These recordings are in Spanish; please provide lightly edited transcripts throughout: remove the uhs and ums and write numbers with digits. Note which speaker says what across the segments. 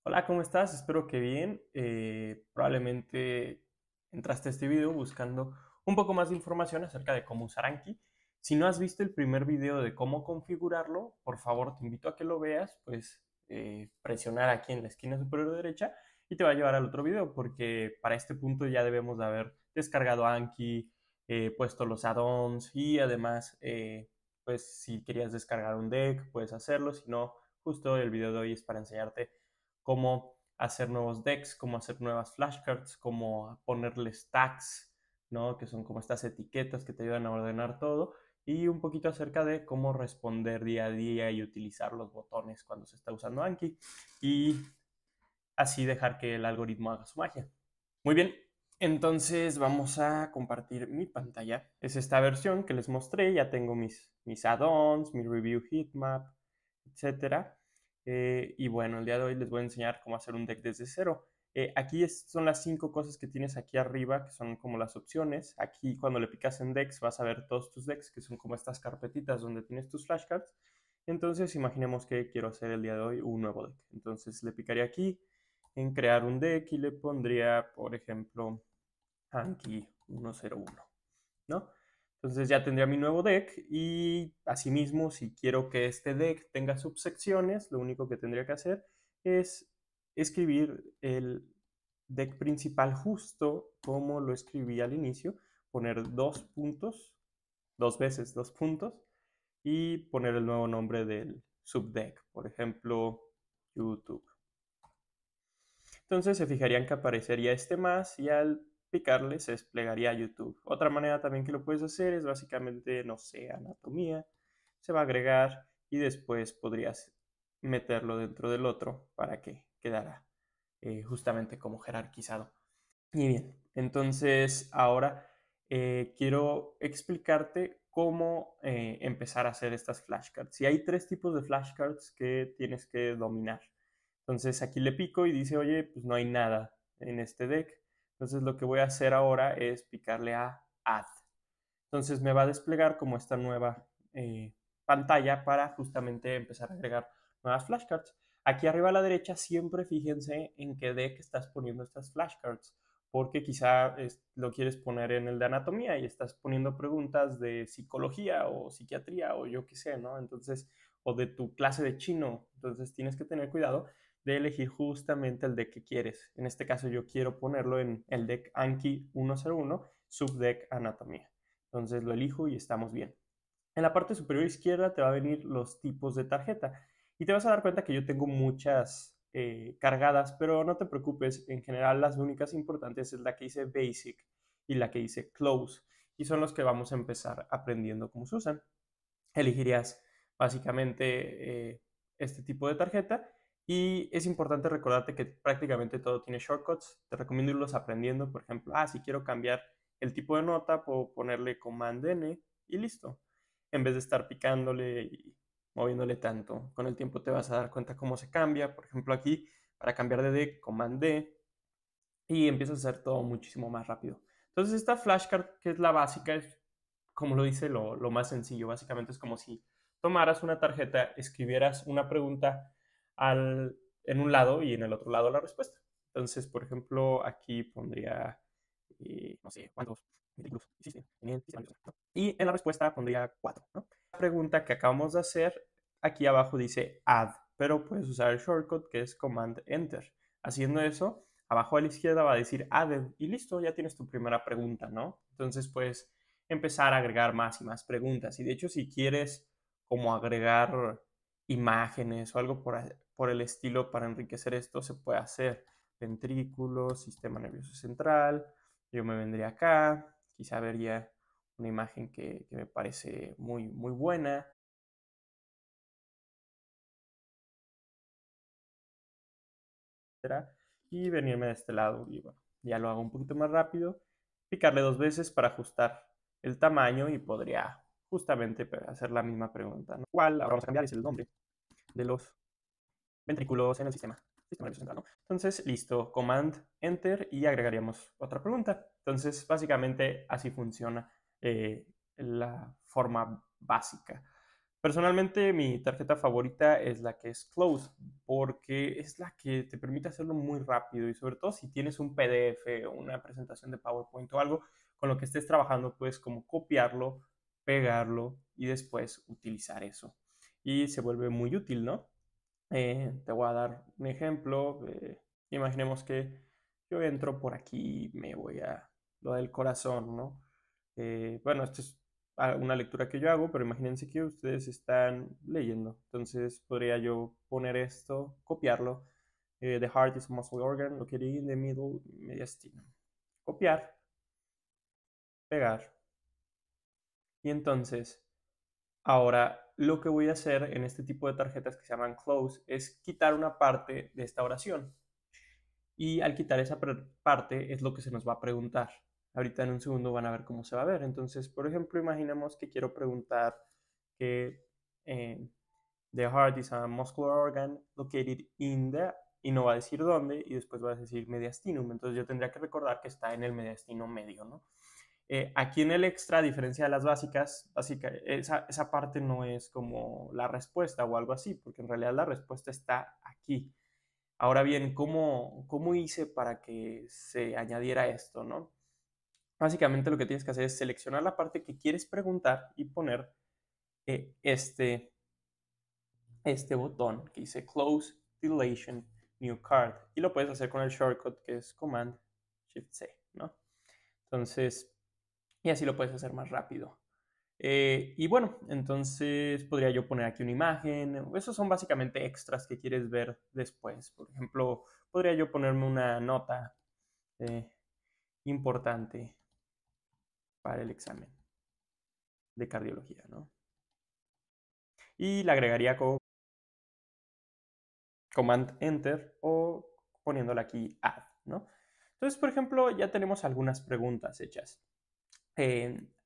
Speaker 1: Hola, ¿cómo estás? Espero que bien. Probablemente entraste a este video buscando un poco más de información acerca de cómo usar Anki. Si no has visto el primer video de cómo configurarlo, por favor te invito a que lo veas, pues presionar aquí en la esquina superior derecha y te va a llevar al otro video, porque para este punto ya debemos de haber descargado Anki, puesto los add-ons y además, pues si querías descargar un deck, puedes hacerlo. Si no, justo el video de hoy es para enseñarte cómo hacer nuevos decks, cómo hacer nuevas flashcards, cómo ponerles tags, ¿no? Que son como estas etiquetas que te ayudan a ordenar todo, y un poquito acerca de cómo responder día a día y utilizar los botones cuando se está usando Anki y así dejar que el algoritmo haga su magia. Muy bien, entonces vamos a compartir mi pantalla. Es esta versión que les mostré, ya tengo mis add-ons, mi review heatmap, etcétera. Y bueno, el día de hoy les voy a enseñar cómo hacer un deck desde cero. Aquí son las 5 cosas que tienes aquí arriba, que son como las opciones. Aquí cuando le picas en decks vas a ver todos tus decks, que son como estas carpetitas donde tienes tus flashcards. Entonces imaginemos que quiero hacer el día de hoy un nuevo deck. Entonces le picaría aquí en crear un deck y le pondría, por ejemplo, Anki 101, ¿no? Entonces ya tendría mi nuevo deck y asimismo, si quiero que este deck tenga subsecciones, lo único que tendría que hacer es escribir el deck principal justo como lo escribí al inicio, poner dos puntos, dos veces dos puntos, y poner el nuevo nombre del subdeck, por ejemplo, YouTube. Entonces se fijarían que aparecería este más y al picarle se desplegaría YouTube. Otra manera también que lo puedes hacer es básicamente, no sé, anatomía. Se va a agregar y después podrías meterlo dentro del otro para que quedara justamente como jerarquizado. Y bien, entonces ahora quiero explicarte cómo empezar a hacer estas flashcards. Y hay tres tipos de flashcards que tienes que dominar. Entonces aquí le pico y dice, oye, pues no hay nada en este deck. Entonces lo que voy a hacer ahora es picarle a Add. Entonces me va a desplegar como esta nueva pantalla para justamente empezar a agregar nuevas flashcards. Aquí arriba a la derecha siempre fíjense en qué deck estás poniendo estas flashcards, porque quizá lo quieres poner en el de anatomía y estás poniendo preguntas de psicología o psiquiatría o yo qué sé, ¿no? Entonces, o de tu clase de chino. Entonces tienes que tener cuidado de elegir justamente el deck que quieres. En este caso yo quiero ponerlo en el deck Anki 101, subdeck anatomía. Entonces lo elijo y estamos bien. En la parte superior izquierda te va a venir los tipos de tarjeta y te vas a dar cuenta que yo tengo muchas cargadas, pero no te preocupes, en general las únicas importantes es la que dice Basic y la que dice Close, y son los que vamos a empezar aprendiendo cómo se usan. Elegirías básicamente este tipo de tarjeta y es importante recordarte que prácticamente todo tiene shortcuts. Te recomiendo irlos aprendiendo. Por ejemplo, si quiero cambiar el tipo de nota, puedo ponerle Command N y listo. En vez de estar picándole y moviéndole tanto, con el tiempo te vas a dar cuenta cómo se cambia. Por ejemplo, aquí para cambiar de D, Command D, y empiezas a hacer todo muchísimo más rápido. Entonces esta flashcard, que es la básica, es como lo dice lo más sencillo. Básicamente es como si tomaras una tarjeta, escribieras una pregunta en un lado y en el otro lado la respuesta. Entonces, por ejemplo, aquí pondría, no sé, ¿cuántos vehículos existen en el sistema nervioso? ¿No? Y en la respuesta pondría 4, ¿no? La pregunta que acabamos de hacer, aquí abajo dice add, pero puedes usar el shortcut que es Command Enter. Haciendo eso, abajo a la izquierda va a decir added y listo, ya tienes tu primera pregunta, ¿no? Entonces puedes empezar a agregar más y más preguntas. Y de hecho, si quieres como agregar imágenes o algo por el estilo para enriquecer esto, se puede hacer. Ventrículo, sistema nervioso central. Yo me vendría acá, quizá vería una imagen que me parece muy, muy buena. Y venirme de este lado y bueno, ya lo hago un poquito más rápido, picarle dos veces para ajustar el tamaño y podría justamente hacer la misma pregunta, ¿no? ¿Cuál? Ahora vamos a cambiar, es el nombre de los ventrículos en el sistema nervioso central, ¿no? Entonces, listo, Command Enter y agregaríamos otra pregunta. Entonces, básicamente así funciona la forma básica. Personalmente, mi tarjeta favorita es la que es Close, porque es la que te permite hacerlo muy rápido y sobre todo si tienes un PDF o una presentación de PowerPoint o algo con lo que estés trabajando, puedes como copiarlo, pegarlo y después utilizar eso. Y se vuelve muy útil, ¿no? Te voy a dar un ejemplo. Imaginemos que yo entro por aquí y me voy a lo del corazón, ¿no? Bueno, esto es una lectura que yo hago, pero imagínense que ustedes están leyendo. Entonces podría yo poner esto, copiarlo. The heart is a muscle organ located in the middle mediastinum. Copiar, pegar. Y entonces, ahora lo que voy a hacer en este tipo de tarjetas que se llaman close es quitar una parte de esta oración. Y al quitar esa parte es lo que se nos va a preguntar. Ahorita en un segundo van a ver cómo se va a ver. Entonces, por ejemplo, imaginemos que quiero preguntar que eh, the heart is a muscular organ located in the, y no va a decir dónde, y después va a decir mediastinum. Entonces yo tendría que recordar que está en el mediastino medio, ¿no? Aquí en el extra, a diferencia de las básicas, esa parte no es como la respuesta o algo así, porque en realidad la respuesta está aquí. Ahora bien, ¿cómo hice para que se añadiera esto, no? Básicamente lo que tienes que hacer es seleccionar la parte que quieres preguntar y poner eh, este, este botón que dice Close Deletion New Card. Y lo puedes hacer con el shortcut que es Command Shift C, ¿no? Entonces, y así lo puedes hacer más rápido. Y bueno, entonces podría yo poner aquí una imagen. Esos son básicamente extras que quieres ver después. Por ejemplo, podría yo ponerme una nota eh, importante para el examen de cardiología, ¿no? Y le agregaría Command Enter o poniéndole aquí Add, ¿no? Entonces, por ejemplo, ya tenemos algunas preguntas hechas.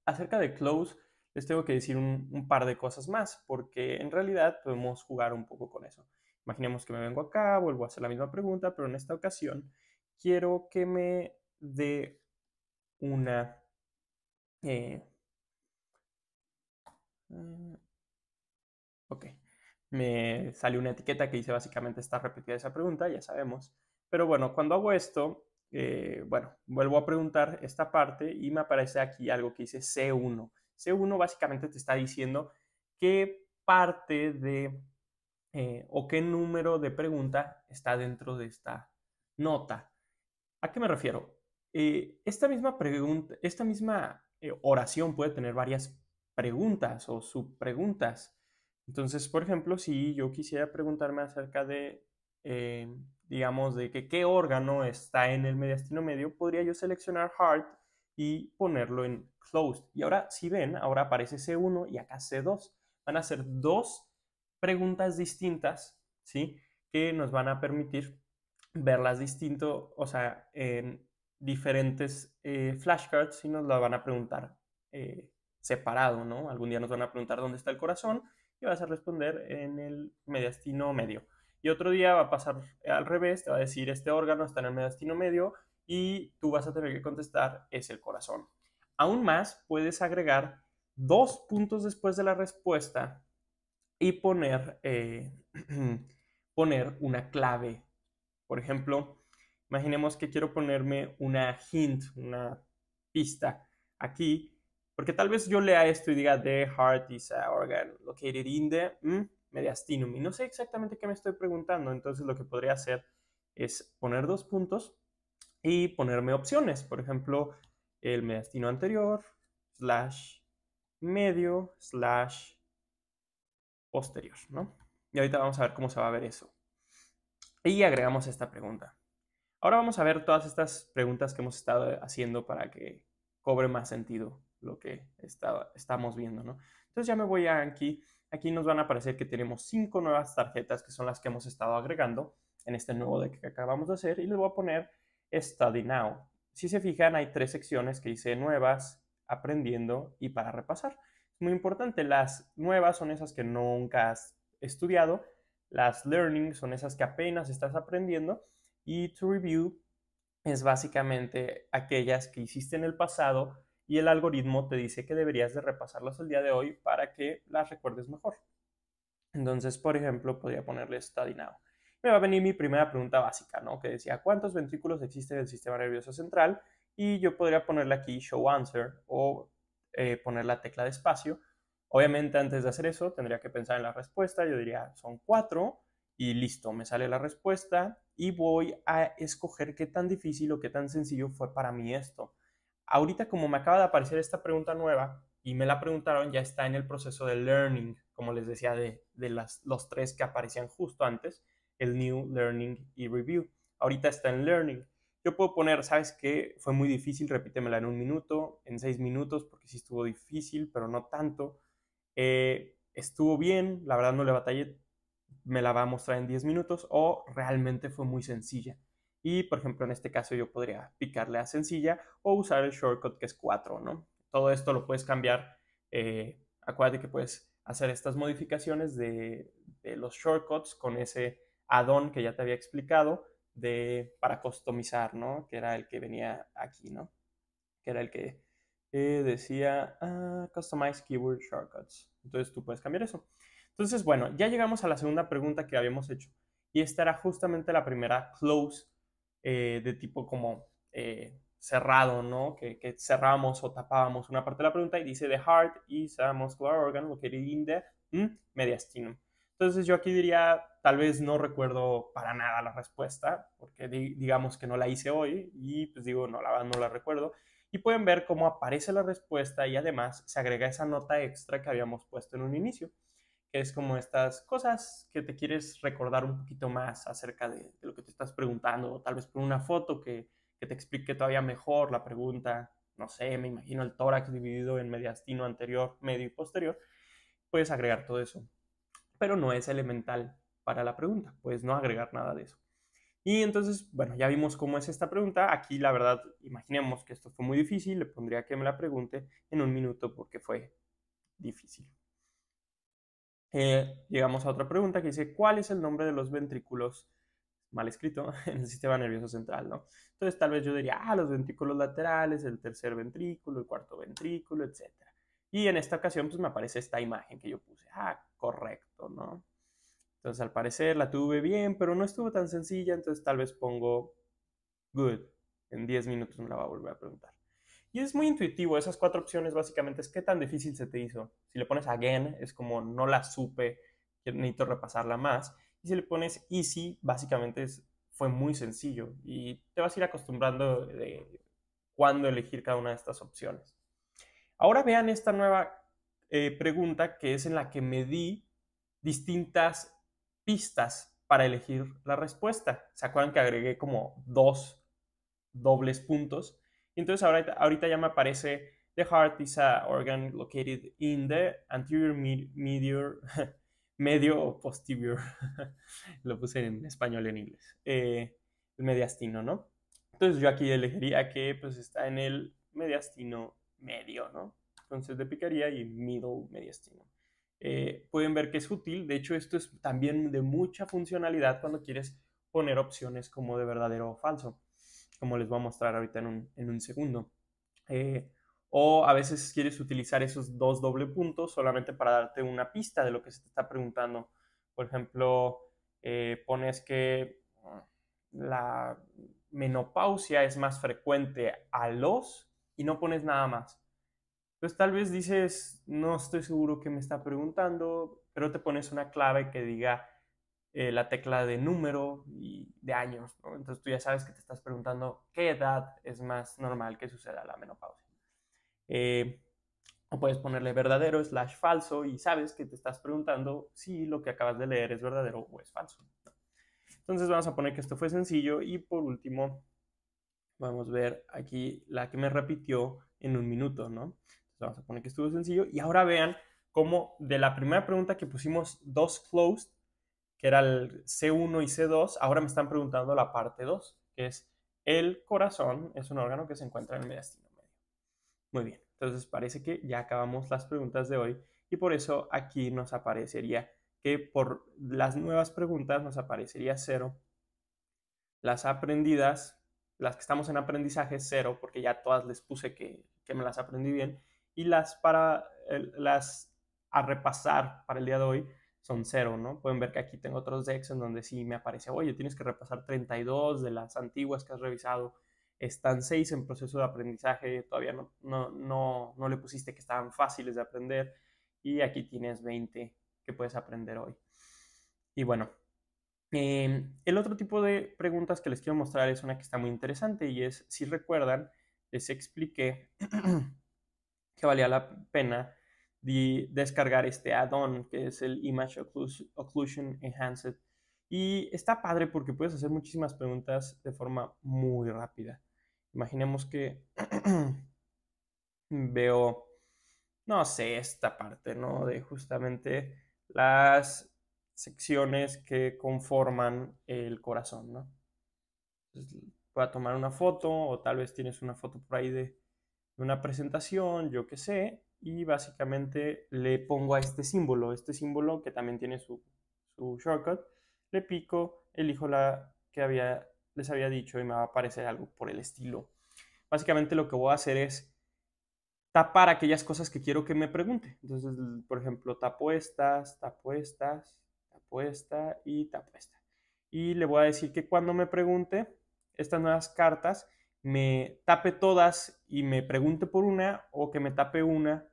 Speaker 1: Acerca de Close, les tengo que decir un par de cosas más, porque en realidad podemos jugar un poco con eso. Imaginemos que me vengo acá, vuelvo a hacer la misma pregunta, pero en esta ocasión quiero que me dé una... eh, ok, me sale una etiqueta que dice básicamente está repetida esa pregunta, ya sabemos. Pero bueno, cuando hago esto, bueno, vuelvo a preguntar esta parte y me aparece aquí algo que dice C1. C1 básicamente te está diciendo qué parte de o qué número de pregunta está dentro de esta nota. ¿A qué me refiero? Esta misma pregunta, esta misma oración puede tener varias preguntas o subpreguntas. Entonces, por ejemplo, si yo quisiera preguntarme acerca de, eh, digamos, de que qué órgano está en el mediastino medio, podría yo seleccionar Heart y ponerlo en Closed. Y ahora, si ven, ahora aparece C1 y acá C2. Van a ser dos preguntas distintas, ¿sí? Que nos van a permitir verlas distinto, o sea, en diferentes flashcards y nos la van a preguntar separado, ¿no? Algún día nos van a preguntar dónde está el corazón y vas a responder en el mediastino medio. Y otro día va a pasar al revés, te va a decir este órgano está en el mediastino medio y tú vas a tener que contestar es el corazón. Aún más, puedes agregar dos puntos después de la respuesta y poner una clave. Por ejemplo, imaginemos que quiero ponerme una hint, una pista aquí, porque tal vez yo lea esto y diga the heart is a organ located in the mediastinum y no sé exactamente qué me estoy preguntando, entonces lo que podría hacer es poner dos puntos y ponerme opciones, por ejemplo, el mediastino anterior, slash medio, slash posterior, ¿no? Y ahorita vamos a ver cómo se va a ver eso. Y agregamos esta pregunta. Ahora vamos a ver todas estas preguntas que hemos estado haciendo para que cobre más sentido lo que estamos viendo, ¿no? Entonces ya me voy a aquí. Aquí nos van a aparecer que tenemos 5 nuevas tarjetas que son las que hemos estado agregando en este nuevo deck que acabamos de hacer y les voy a poner Study Now. Si se fijan, hay 3 secciones que dice nuevas, aprendiendo y para repasar. Es muy importante, las nuevas son esas que nunca has estudiado, las learning son esas que apenas estás aprendiendo y to review es básicamente aquellas que hiciste en el pasado y el algoritmo te dice que deberías de repasarlas el día de hoy para que las recuerdes mejor. Entonces, por ejemplo, podría ponerle Study Now. Me va a venir mi primera pregunta básica, ¿no? Que decía, ¿cuántos ventrículos existen en el sistema nervioso central? Y yo podría ponerle aquí Show Answer o poner la tecla de espacio. Obviamente, antes de hacer eso, tendría que pensar en la respuesta. Yo diría, son 4 y listo, me sale la respuesta y voy a escoger qué tan difícil o qué tan sencillo fue para mí esto. Ahorita, como me acaba de aparecer esta pregunta nueva y me la preguntaron, ya está en el proceso de learning, como les decía, de los 3 que aparecían justo antes, el new, learning y review. Ahorita está en learning. Yo puedo poner, ¿sabes qué? Fue muy difícil, repítemela en 1 minuto, en 6 minutos, porque sí estuvo difícil, pero no tanto. Estuvo bien, la verdad no le batallé, me la va a mostrar en 10 minutos, o realmente fue muy sencilla. Y, por ejemplo, en este caso yo podría picarle a sencilla o usar el shortcut que es 4, ¿no? Todo esto lo puedes cambiar. Acuérdate que puedes hacer estas modificaciones de los shortcuts con ese add-on que ya te había explicado para customizar, ¿no? Que era el que venía aquí, ¿no? Que era el que decía Customize Keyword Shortcuts. Entonces tú puedes cambiar eso. Entonces, bueno, ya llegamos a la segunda pregunta que habíamos hecho. Y esta era justamente la primera close de tipo como cerrado, ¿no? Que cerramos o tapábamos una parte de la pregunta y dice: The heart is a muscular organ located in the mediastinum. Entonces yo aquí diría, tal vez no recuerdo para nada la respuesta, porque digamos que no la hice hoy y pues digo, no la recuerdo. Y pueden ver cómo aparece la respuesta y además se agrega esa nota extra que habíamos puesto en un inicio, que es como estas cosas que te quieres recordar un poquito más acerca de lo que te estás preguntando, o tal vez por una foto que te explique todavía mejor la pregunta. No sé, me imagino el tórax dividido en mediastino anterior, medio y posterior. Puedes agregar todo eso, pero no es elemental para la pregunta, puedes no agregar nada de eso. Y entonces, bueno, ya vimos cómo es esta pregunta. Aquí, la verdad, imaginemos que esto fue muy difícil. Le pondría que me la pregunte en 1 minuto porque fue difícil. Llegamos a otra pregunta que dice, ¿cuál es el nombre de los ventrículos, mal escrito, en el sistema nervioso central, ¿no? Entonces, tal vez yo diría, los ventrículos laterales, el tercer ventrículo, el cuarto ventrículo, etc. Y en esta ocasión, pues me aparece esta imagen que yo puse. Correcto, ¿no? Entonces, al parecer la tuve bien, pero no estuvo tan sencilla, entonces tal vez pongo good. En 10 minutos me la va a volver a preguntar. Y es muy intuitivo, esas 4 opciones básicamente es qué tan difícil se te hizo. Si le pones again, es como no la supe, necesito repasarla más. Y si le pones easy, básicamente fue muy sencillo. Y te vas a ir acostumbrando de cuándo elegir cada una de estas opciones. Ahora vean esta nueva pregunta que es en la que me di distintas pistas para elegir la respuesta. ¿Se acuerdan que agregué como 2 dobles puntos? Y entonces ahorita ya me aparece the heart is a organ located in the anterior medial medio o posterior. Lo puse en español y en inglés. El mediastino, ¿no? Entonces yo aquí elegiría que pues está en el mediastino medio, ¿no? Entonces le picaría y middle mediastino. Pueden ver que es útil. De hecho, esto es también de mucha funcionalidad cuando quieres poner opciones como de verdadero o falso, como les voy a mostrar ahorita en un segundo. O a veces quieres utilizar esos 2 doble puntos solamente para darte una pista de lo que se te está preguntando. Por ejemplo, pones que la menopausia es más frecuente a los y no pones nada más. Entonces tal vez dices, no estoy seguro qué me está preguntando, pero te pones una clave que diga la tecla de número y de años, ¿no? Entonces tú ya sabes que te estás preguntando qué edad es más normal que suceda la menopausia. O puedes ponerle verdadero / falso y sabes que te estás preguntando si lo que acabas de leer es verdadero o es falso. Entonces vamos a poner que esto fue sencillo y por último vamos a ver aquí la que me repitió en 1 minuto, ¿no? Entonces vamos a poner que estuvo sencillo y ahora vean cómo de la primera pregunta que pusimos 2 closed, que era el C1 y C2, ahora me están preguntando la parte 2, que es el corazón es un órgano que se encuentra en el mediastino medio. Muy bien, entonces parece que ya acabamos las preguntas de hoy y por eso aquí nos aparecería que por las nuevas preguntas nos aparecería 0, las aprendidas, las que estamos en aprendizaje 0, porque ya todas les puse que que me las aprendí bien. Y las a repasar para el día de hoy son 0, ¿no? Pueden ver que aquí tengo otros decks en donde sí me aparece, oye, tienes que repasar 32 de las antiguas que has revisado. Están 6 en proceso de aprendizaje, todavía no le pusiste que estaban fáciles de aprender. Y aquí tienes 20 que puedes aprender hoy. Y bueno, el otro tipo de preguntas que les quiero mostrar es una que está muy interesante y es, si recuerdan, les expliqué que valía la pena descargar este add-on que es el Image Occlusion Enhanced. Y está padre porque puedes hacer muchísimas preguntas de forma muy rápida. Imaginemos que veo, no sé, esta parte, ¿no? De justamente las secciones que conforman el corazón, ¿no? Entonces, voy a tomar una foto o tal vez tienes una foto por ahí de una presentación, yo qué sé, y básicamente le pongo a este símbolo que también tiene su shortcut, le pico, elijo la que les había dicho y me va a aparecer algo por el estilo. Básicamente lo que voy a hacer es tapar aquellas cosas que quiero que me pregunte. Entonces, por ejemplo, tapo estas, tapo estas, tapo esta y tapo esta. Y le voy a decir que cuando me pregunte estas nuevas cartas, me tape todas y me pregunte por una, o que me tape una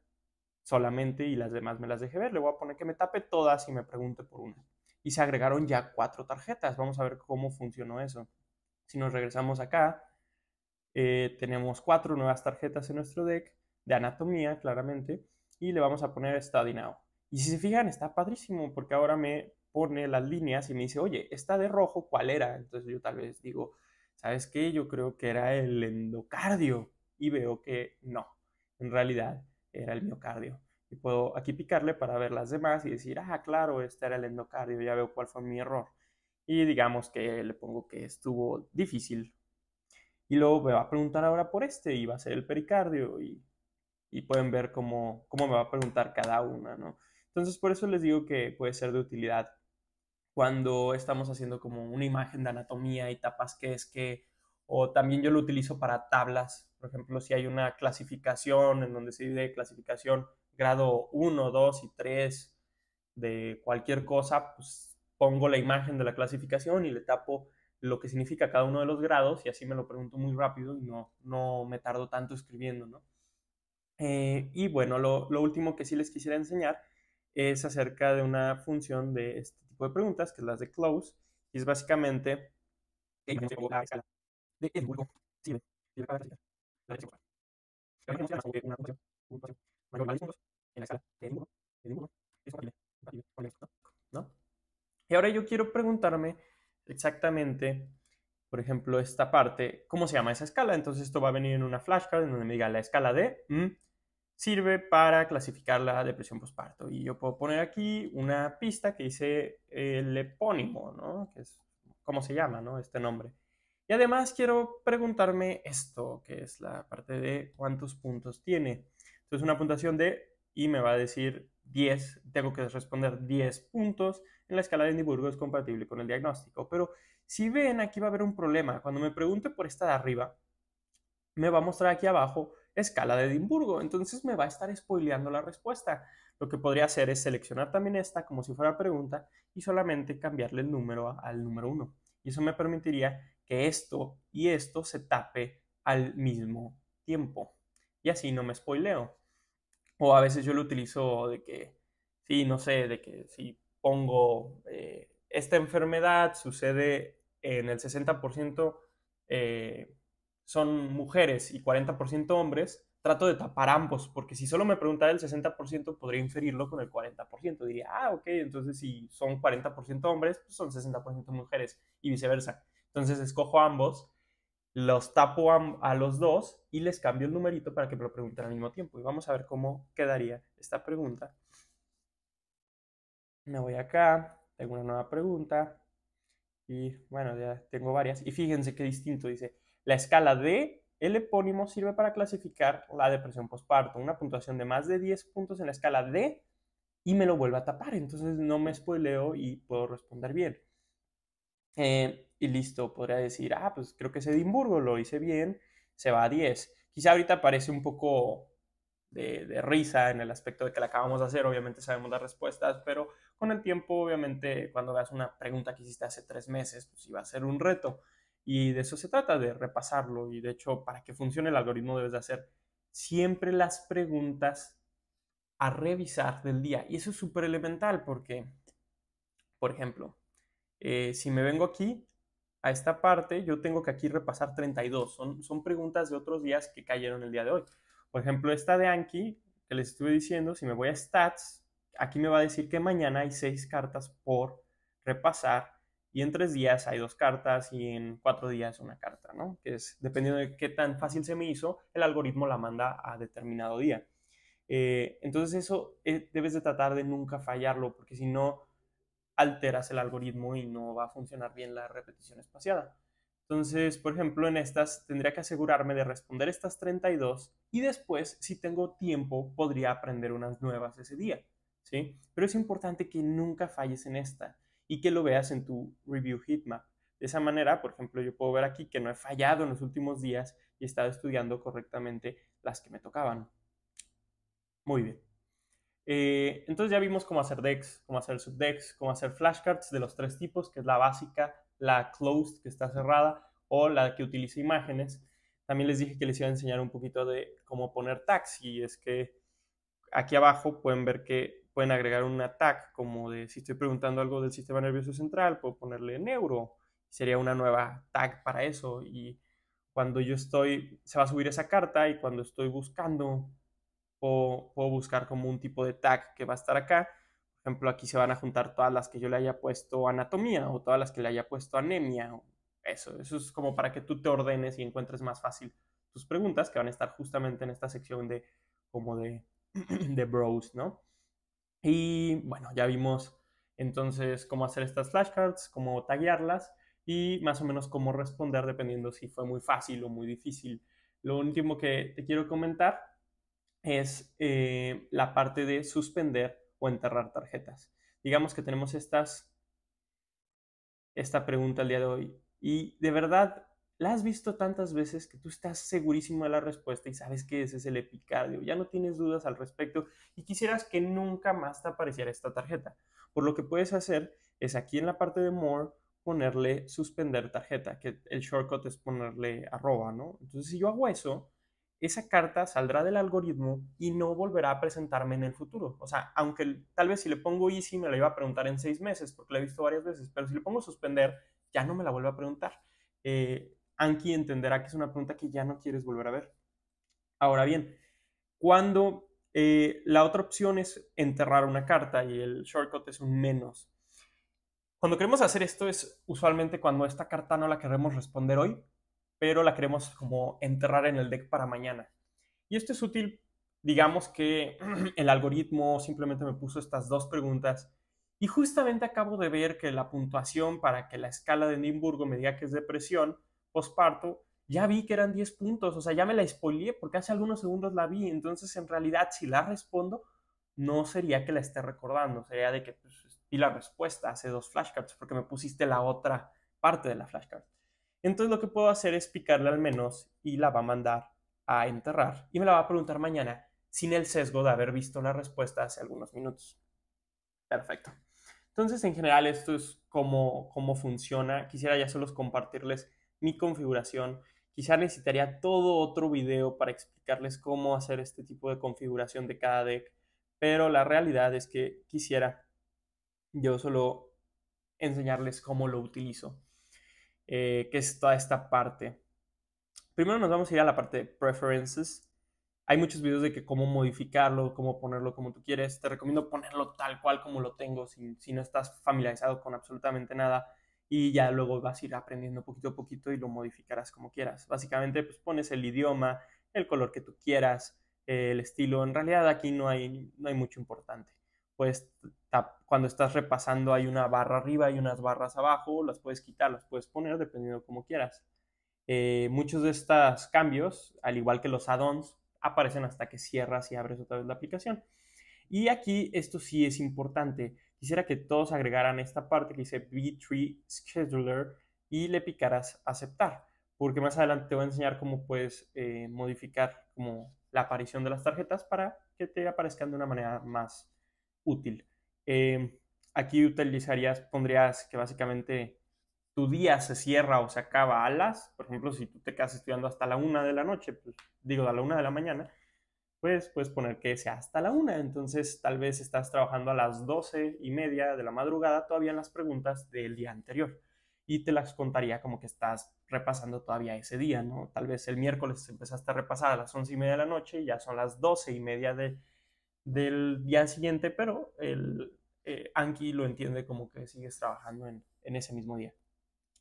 Speaker 1: solamente y las demás me las deje ver. Le voy a poner que me tape todas y me pregunte por una. Y se agregaron ya 4 tarjetas. Vamos a ver cómo funcionó eso. Si nos regresamos acá, tenemos 4 nuevas tarjetas en nuestro deck de anatomía, claramente, y le vamos a poner Study Now. Y si se fijan, está padrísimo porque ahora me pone las líneas y me dice, oye, esta de rojo, ¿cuál era? Entonces yo tal vez digo, ¿sabes qué? Yo creo que era el endocardio, y veo que no, en realidad era el miocardio. Y puedo aquí picarle para ver las demás y decir, ah, claro, este era el endocardio, ya veo cuál fue mi error. Y digamos que le pongo que estuvo difícil. Y luego me va a preguntar ahora por este y va a ser el pericardio y pueden ver cómo me va a preguntar cada una, ¿no? Entonces por eso les digo que puede ser de utilidad cuando estamos haciendo como una imagen de anatomía y tapas qué es qué, o también yo lo utilizo para tablas. Por ejemplo, si hay una clasificación en donde se divide clasificación grado 1, 2 y 3 de cualquier cosa, pues pongo la imagen de la clasificación y le tapo lo que significa cada uno de los grados y así me lo pregunto muy rápido y no me tardo tanto escribiendo, ¿no? Y bueno, lo último que sí les quisiera enseñar es acerca de una función de este tipo de preguntas, que es las de close, y es básicamente la escala de Edimburgo sirve para clasificar la depresión postural. Imaginemos que una puntuación mayor a 10 puntos en la escala de Edimburgo es compatible con el éxito, ¿no? Y ahora yo quiero preguntarme exactamente, por ejemplo, esta parte, ¿cómo se llama esa escala? Entonces esto va a venir en una flashcard en donde me diga la escala de sirve para clasificar la depresión postparto. Y yo puedo poner aquí una pista que dice el epónimo, ¿no? Que es cómo se llama, ¿no? Este nombre. Y además quiero preguntarme esto, que es la parte de cuántos puntos tiene. Entonces una puntuación de, y me va a decir 10, tengo que responder 10 puntos en la escala de Edimburgo es compatible con el diagnóstico. Pero si ven, aquí va a haber un problema. Cuando me pregunte por esta de arriba, me va a mostrar aquí abajo escala de Edimburgo. Entonces me va a estar spoileando la respuesta. Lo que podría hacer es seleccionar también esta como si fuera pregunta y solamente cambiarle el número al número 1. Y eso me permitiría que esto y esto se tape al mismo tiempo. Y así no me spoileo. O a veces yo lo utilizo de que, sí, no sé, de que si pongo esta enfermedad sucede en el 60% son mujeres y 40% hombres, trato de tapar ambos, porque si solo me preguntara el 60% podría inferirlo con el 40%. Diría, ah, ok, entonces si son 40% hombres, pues son 60% mujeres y viceversa. Entonces escojo ambos, los tapo a los dos y les cambio el numerito para que me lo pregunten al mismo tiempo. Y vamos a ver cómo quedaría esta pregunta. Me voy acá, tengo una nueva pregunta y bueno, ya tengo varias. Y fíjense qué distinto, dice, la escala de el epónimo sirve para clasificar la depresión postparto. Una puntuación de más de 10 puntos en la escala D y me lo vuelve a tapar. Entonces no me spoileo y puedo responder bien. Y listo, podría decir, ah, pues creo que es Edimburgo, lo hice bien, se va a 10. Quizá ahorita parece un poco de risa en el aspecto de que la acabamos de hacer, obviamente sabemos las respuestas, pero con el tiempo, obviamente, cuando veas una pregunta que hiciste hace 3 meses, pues iba a ser un reto. Y de eso se trata, de repasarlo. Y de hecho, para que funcione el algoritmo debes de hacer siempre las preguntas a revisar del día. Y eso es súper elemental porque, por ejemplo, si me vengo aquí a esta parte, yo tengo que aquí repasar 32. Son preguntas de otros días que cayeron el día de hoy. Por ejemplo, esta de Anki, que les estuve diciendo, si me voy a Stats, aquí me va a decir que mañana hay 6 cartas por repasar y en 3 días hay 2 cartas y en 4 días una carta, ¿no? Que es, dependiendo de qué tan fácil se me hizo, el algoritmo la manda a determinado día. Entonces eso debes de tratar de nunca fallarlo, porque si no, alteras el algoritmo y no va a funcionar bien la repetición espaciada. Entonces, por ejemplo, en estas tendría que asegurarme de responder estas 32 y después, si tengo tiempo, podría aprender unas nuevas ese día, ¿sí? Pero es importante que nunca falles en esta y que lo veas en tu review heatmap. De esa manera, por ejemplo, yo puedo ver aquí que no he fallado en los últimos días y he estado estudiando correctamente las que me tocaban. Muy bien. Entonces ya vimos cómo hacer decks, cómo hacer subdecks, cómo hacer flashcards de los 3 tipos, que es la básica, la closed, que está cerrada, o la que utiliza imágenes. También les dije que les iba a enseñar un poquito de cómo poner tags, y es que aquí abajo pueden ver que pueden agregar una tag, como de si estoy preguntando algo del sistema nervioso central, puedo ponerle neuro, sería una nueva tag para eso, y cuando yo estoy, se va a subir esa carta, y cuando estoy buscando puedo buscar como un tipo de tag que va a estar acá. Por ejemplo, aquí se van a juntar todas las que yo le haya puesto anatomía o todas las que le haya puesto anemia. Eso es como para que tú te ordenes y encuentres más fácil tus preguntas que van a estar justamente en esta sección de como de browse, ¿no? Y bueno, ya vimos entonces cómo hacer estas flashcards, cómo taguearlas y más o menos cómo responder dependiendo si fue muy fácil o muy difícil. Lo último que te quiero comentar es la parte de suspender o enterrar tarjetas. Digamos que tenemos esta pregunta el día de hoy y de verdad la has visto tantas veces que tú estás segurísimo de la respuesta y sabes que ese es el epicardio, ya no tienes dudas al respecto y quisieras que nunca más te apareciera esta tarjeta. Por lo que puedes hacer es aquí en la parte de more ponerle suspender tarjeta, que el shortcut es ponerle arroba, ¿no? Entonces si yo hago eso, esa carta saldrá del algoritmo y no volverá a presentarme en el futuro. O sea, aunque tal vez si le pongo easy me la iba a preguntar en 6 meses, porque la he visto varias veces, pero si le pongo suspender, ya no me la vuelve a preguntar. Anki entenderá que es una pregunta que ya no quieres volver a ver. Ahora bien, cuando la otra opción es enterrar una carta y el shortcut es un menos. Cuando queremos hacer esto es usualmente cuando esta carta no la queremos responder hoy, pero la queremos como enterrar en el deck para mañana. Y esto es útil, digamos que el algoritmo simplemente me puso estas 2 preguntas y justamente acabo de ver que la puntuación para que la escala de Edimburgo me diga que es depresión postparto, ya vi que eran 10 puntos, o sea, ya me la spoileé porque hace algunos segundos la vi, entonces en realidad si la respondo no sería que la esté recordando, sería de que pues, vi la respuesta hace 2 flashcards porque me pusiste la otra parte de la flashcard. Entonces lo que puedo hacer es picarle al menos y la va a mandar a enterrar y me la va a preguntar mañana sin el sesgo de haber visto la respuesta hace algunos minutos. Perfecto. Entonces, en general, esto es cómo funciona. Quisiera ya solo compartirles mi configuración. Quizá necesitaría todo otro video para explicarles cómo hacer este tipo de configuración de cada deck, pero la realidad es que quisiera yo solo enseñarles cómo lo utilizo, que es toda esta parte. Primero nos vamos a ir a la parte de preferences. Hay muchos videos de que cómo modificarlo, cómo ponerlo como tú quieres. Te recomiendo ponerlo tal cual como lo tengo, si no estás familiarizado con absolutamente nada. Y ya luego vas a ir aprendiendo poquito a poquito y lo modificarás como quieras. Básicamente, pues pones el idioma, el color que tú quieras, el estilo. En realidad aquí no hay mucho importante. Pues cuando estás repasando hay una barra arriba y unas barras abajo, las puedes quitar, las puedes poner dependiendo como quieras. Muchos de estos cambios, al igual que los add-ons, aparecen hasta que cierras y abres otra vez la aplicación. Y aquí esto sí es importante. Quisiera que todos agregaran esta parte que dice B3 Scheduler y le picaras aceptar. porque más adelante te voy a enseñar cómo puedes modificar como la aparición de las tarjetas para que te aparezcan de una manera más útil. Eh, Aquí pondrías que básicamente tu día se cierra o se acaba a por ejemplo, si tú te quedas estudiando hasta la 1 de la noche, pues digo, a la 1 de la mañana, pues puedes poner que sea hasta la 1. Entonces, tal vez estás trabajando a las 12:30 de la madrugada todavía en las preguntas del día anterior. Y te las contaría como que estás repasando todavía ese día, ¿no? Tal vez el miércoles empezaste a repasar a las 11:30 de la noche y ya son las 12:30 del día siguiente, pero el Anki lo entiende como que sigues trabajando en ese mismo día.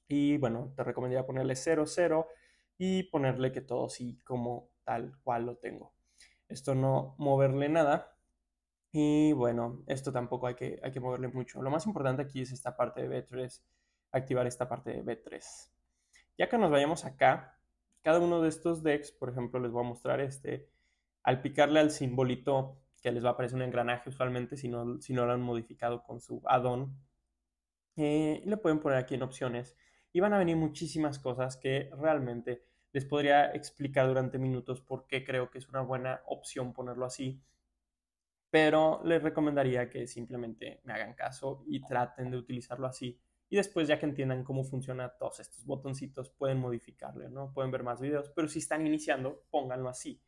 Speaker 1: Y bueno, te recomendaría ponerle 00 y ponerle que todo sí como tal cual lo tengo. Esto no moverle nada. Y bueno, esto tampoco hay que moverle mucho. Lo más importante aquí es esta parte de B3, activar esta parte de B3. Ya que nos vayamos acá, cada uno de estos decks, por ejemplo, les voy a mostrar al picarle al simbolito que les va a aparecer un engranaje usualmente si no lo han modificado con su add-on, le pueden poner aquí en opciones y van a venir muchísimas cosas que realmente les podría explicar durante minutos por qué creo que es una buena opción ponerlo así, pero les recomendaría que simplemente me hagan caso y traten de utilizarlo así. Y después, ya que entiendan cómo funciona todos estos botoncitos, pueden modificarlo, ¿no? Pueden ver más videos, pero si están iniciando, pónganlo así.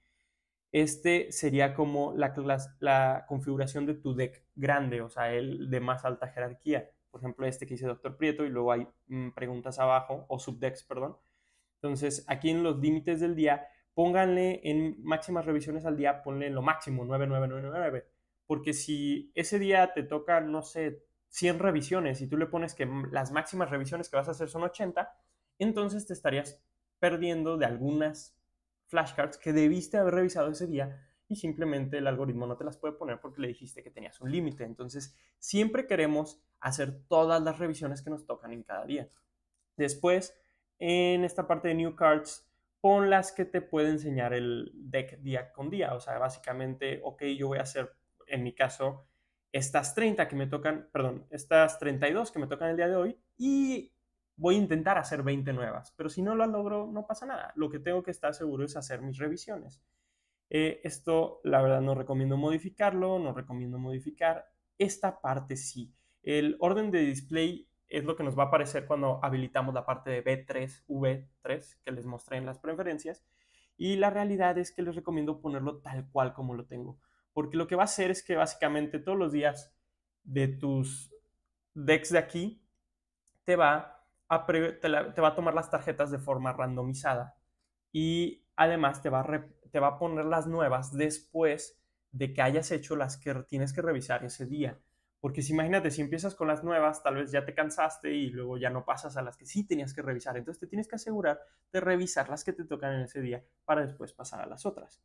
Speaker 1: Este sería como la configuración de tu deck grande, o sea, el de más alta jerarquía. Por ejemplo, este que dice Doctor Prieto y luego hay preguntas abajo, o subdecks, perdón. Entonces, aquí en los límites del día, pónganle en máximas revisiones al día, ponle lo máximo, 9999. Porque si ese día te toca, no sé, 100 revisiones y tú le pones que las máximas revisiones que vas a hacer son 80, entonces te estarías perdiendo de algunas flashcards que debiste haber revisado ese día y simplemente el algoritmo no te las puede poner porque le dijiste que tenías un límite. Entonces, siempre queremos hacer todas las revisiones que nos tocan en cada día. Después, en esta parte de New Cards, pon las que te puede enseñar el deck día con día. O sea, básicamente, ok, yo voy a hacer, en mi caso, estas 30 que me tocan, perdón, estas 32 que me tocan el día de hoy y voy a intentar hacer 20 nuevas. Pero si no lo logro, no pasa nada. Lo que tengo que estar seguro es hacer mis revisiones. Esto, la verdad, no recomiendo modificarlo, no recomiendo modificar esta parte sí. El orden de display es lo que nos va a aparecer cuando habilitamos la parte de B3, V3, que les mostré en las preferencias. Y la realidad es que les recomiendo ponerlo tal cual como lo tengo. Porque lo que va a hacer es que básicamente todos los días de tus decks de aquí te va a tomar las tarjetas de forma randomizada y además te va a poner las nuevas después de que hayas hecho las que tienes que revisar ese día. Porque si imagínate, si empiezas con las nuevas, tal vez ya te cansaste y luego ya no pasas a las que sí tenías que revisar. Entonces te tienes que asegurar de revisar las que te tocan en ese día para después pasar a las otras.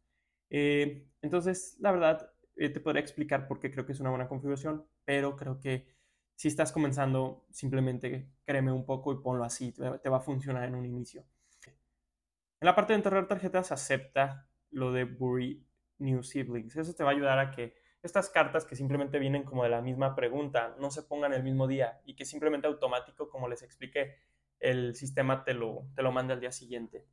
Speaker 1: Entonces, la verdad, te podría explicar por qué creo que es una buena configuración, pero creo que si estás comenzando, simplemente créeme un poco y ponlo así, te va a funcionar en un inicio. En la parte de enterrar tarjetas acepta lo de Bury New Siblings. Eso te va a ayudar a que estas cartas que simplemente vienen como de la misma pregunta no se pongan el mismo día y que simplemente automático, como les expliqué, el sistema te lo manda al día siguiente.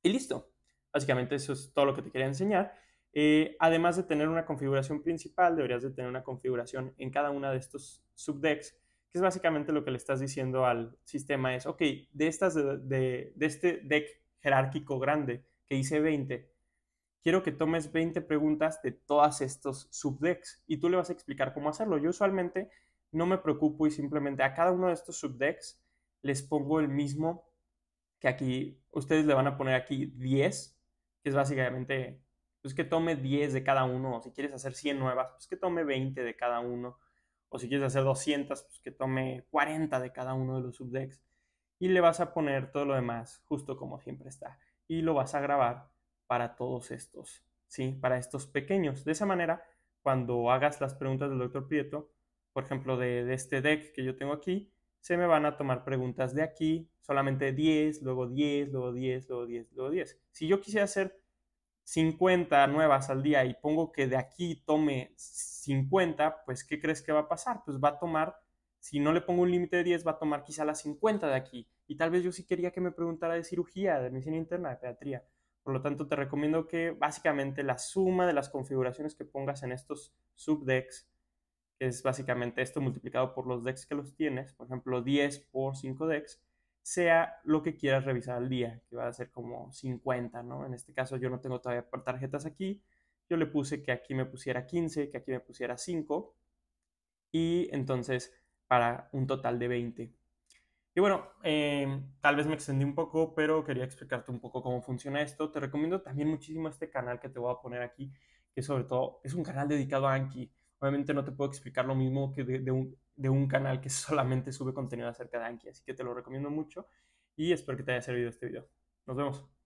Speaker 1: Y listo. Básicamente eso es todo lo que te quería enseñar. Además de tener una configuración principal, deberías de tener una configuración en cada una de estos subdecks, que es básicamente lo que le estás diciendo al sistema es, ok, de este deck jerárquico grande que hice 20, quiero que tomes 20 preguntas de todos estos subdecks y tú le vas a explicar cómo hacerlo. Yo usualmente no me preocupo y simplemente a cada uno de estos subdecks les pongo el mismo que aquí ustedes le van a poner aquí 10, que es básicamente, pues que tome 10 de cada uno, o si quieres hacer 100 nuevas, pues que tome 20 de cada uno, o si quieres hacer 200, pues que tome 40 de cada uno de los subdecks, y le vas a poner todo lo demás, justo como siempre está, y lo vas a grabar para todos estos, ¿sí? Para estos pequeños. De esa manera, cuando hagas las preguntas del doctor Prieto, por ejemplo, de este deck que yo tengo aquí, se me van a tomar preguntas de aquí, solamente 10, luego 10, luego 10, luego 10, luego 10. Si yo quisiera hacer 50 nuevas al día y pongo que de aquí tome 50, pues ¿qué crees que va a pasar? Pues va a tomar, si no le pongo un límite de 10, va a tomar quizá las 50 de aquí y tal vez yo sí quería que me preguntara de cirugía, de medicina interna, de pediatría. Por lo tanto, te recomiendo que básicamente la suma de las configuraciones que pongas en estos subdecks, que es básicamente esto multiplicado por los decks que los tienes, por ejemplo 10 por 5 decks, sea lo que quieras revisar al día, que va a ser como 50, ¿no? En este caso yo no tengo todavía tarjetas aquí, yo le puse que aquí me pusiera 15, que aquí me pusiera 5, y entonces para un total de 20. Y bueno, tal vez me extendí un poco, pero quería explicarte un poco cómo funciona esto. Te recomiendo también muchísimo este canal que te voy a poner aquí, que sobre todo es un canal dedicado a Anki. Obviamente no te puedo explicar lo mismo que de un canal que solamente sube contenido acerca de Anki, así que te lo recomiendo mucho y espero que te haya servido este video. Nos vemos.